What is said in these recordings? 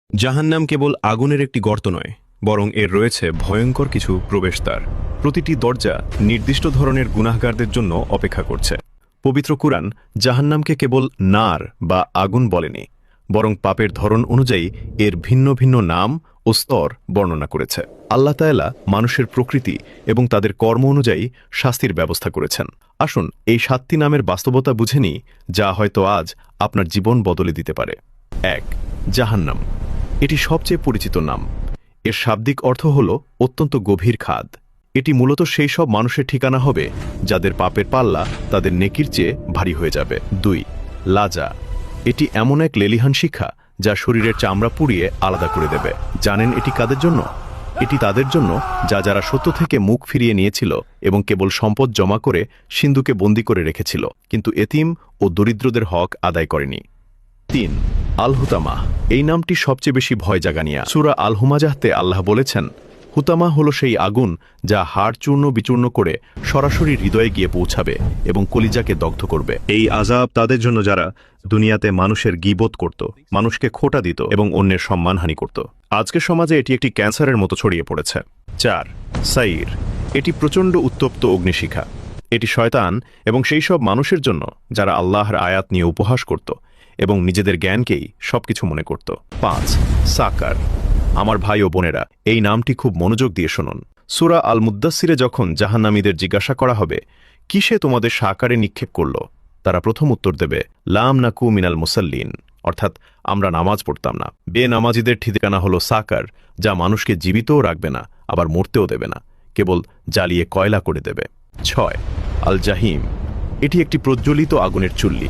জাহান্নাম কেবল আগুনের একটি গর্ত নয়, বরং এর রয়েছে ভয়ঙ্কর কিছু প্রবেশদ্বার। প্রতিটি দরজা নির্দিষ্ট ধরনের গুনাহগারদের জন্য অপেক্ষা করছে। পবিত্র কুরআন জাহান্নামকে কেবল নার বা আগুন বলেনি, বরং পাপের ধরন অনুযায়ী এর ভিন্ন ভিন্ন নাম ও স্তর বর্ণনা করেছে। আল্লাহ তাআলা মানুষের প্রকৃতি এবং তাদের কর্ম অনুযায়ী শাস্তির ব্যবস্থা করেছেন। আসুন এই ৭টি নামের বাস্তবতা বুঝে নিই, যা হয়তো আজ আপনার জীবন বদলে দিতে পারে। ১. জাহান্নাম। এটি সবচেয়ে পরিচিত নাম। এর শাব্দিক অর্থ হল অত্যন্ত গভীর খাদ। এটি মূলত সেই সব মানুষের ঠিকানা হবে যাদের পাপের পাল্লা তাদের নেকির চেয়ে ভারী হয়ে যাবে। ২. লাজা। এটি এমন এক লেলিহান শিখা যা শরীরের চামড়া পুড়িয়ে আলাদা করে দেবে। জানেন এটি কাদের জন্য? এটি তাদের জন্য যারা সত্য থেকে মুখ ফিরিয়ে নিয়েছিল এবং কেবল সম্পদ জমা করে সিন্ধুকে বন্দী করে রেখেছিল, কিন্তু এতিম ও দরিদ্রদের হক আদায় করেনি। ৩. আল হুতামা। এই নামটি সবচেয়ে বেশি ভয় জাগানিয়া। সূরা আল হুমাজাহতে আল্লাহ বলেছেন, হুতামা হল সেই আগুন যা হাড় চূর্ণ বিচূর্ণ করে সরাসরি হৃদয়ে গিয়ে পৌঁছাবে এবং কলিজাকে দগ্ধ করবে। এই আযাব তাদের জন্য যারা দুনিয়াতে মানুষের গীবত করত, মানুষকে খোঁটা দিত এবং অন্যের সম্মানহানি করত। আজকের সমাজে এটি একটি ক্যান্সারের মতো ছড়িয়ে পড়েছে। ৪. সাইর। এটি প্রচণ্ড উত্তপ্ত অগ্নিশিখা। এটি শয়তান এবং সেই সব মানুষের জন্য যারা আল্লাহর আয়াত নিয়ে উপহাস করত এবং নিজেদের জ্ঞানকেই সবকিছু মনে করত। ৫. সাকার। আমার ভাই ও বোনেরা, এই নামটি খুব মনোযোগ দিয়ে শুনুন। সূরা আল মুদ্দাসসিরে যখন জাহান্নামীদের জিজ্ঞাসা করা হবে, কিসে তোমাদের সাকারে নিক্ষেপ করল, তারা প্রথম উত্তর দেবে, লাম নাকু মিনাল মুসাল্লিন, অর্থাৎ আমরা নামাজ পড়তাম না। বেনামাজিদের ঠিকানা হল সাকার, যা মানুষকে জীবিতও রাখবে না, আবার মরতেও দেবে না, কেবল জ্বালিয়ে কয়লা করে দেবে। ৬. আল জাহিম। এটি একটি প্রজ্বলিত আগুনের চুল্লি।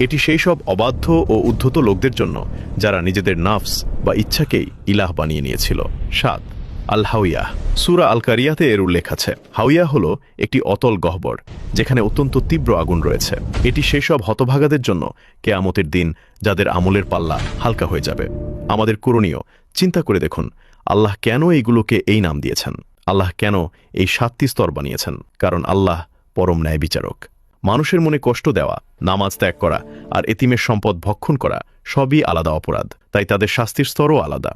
এটি সেই সব অবাধ্য ও উদ্ধত লোকদের জন্য যারা নিজেদের নাফস বা ইচ্ছাকেই ইলাহ বানিয়ে নিয়েছিল। ৭. আল হাউইয়া। সূরা আল কারিয়াতে এর উল্লেখ আছে। হাউইয়া হল একটি অতল গহ্বর, যেখানে অত্যন্ত তীব্র আগুন রয়েছে। এটি সেই সব হতভাগাদের জন্য কেয়ামতের দিন যাদের আমলের পাল্লা হালকা হয়ে যাবে। আমাদের করণীয় চিন্তা করে দেখুন, আল্লাহ কেন এইগুলোকে এই নাম দিয়েছেন? আল্লাহ কেন এই ৭টি স্তর বানিয়েছেন? কারণ আল্লাহ পরম ন্যায় বিচারক। মানুষের মনে কষ্ট দেওয়া, নামাজ ত্যাগ করা আর এতিমের সম্পদ ভক্ষণ করা সবই আলাদা অপরাধ, তাই তাদের শাস্তির স্তরও আলাদা।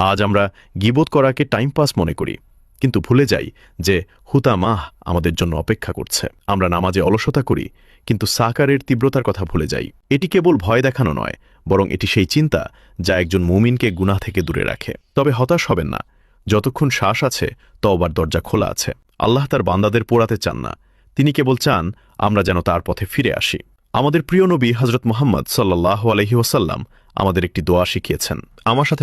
আজ আমরা গীবত করাকে টাইম পাস মনে করি, কিন্তু ভুলে যাই যে হুতামাহ আমাদের জন্য অপেক্ষা করছে। আমরা নামাজে অলসতা করি, কিন্তু সাকারের তীব্রতার কথা ভুলে যাই। এটি কেবল ভয় দেখানো নয়, বরং এটি সেই চিন্তা যা একজন মুমিনকে গুনাহ থেকে দূরে রাখে। তবে হতাশ হবেন না, যতক্ষণ শ্বাস আছে তওবার দরজা খোলা আছে। আল্লাহ তার বান্দাদের পোড়াতে চান না, তিনি কেবল চান আমরা যেন তার পথে ফিরে আসি। আমাদের প্রিয় নবী হযরত মুহাম্মদ সাল্লাল্লাহু আলাইহি ওয়াসাল্লাম আমাদের একটি দোয়া শিখিয়েছেন। আমার সাথে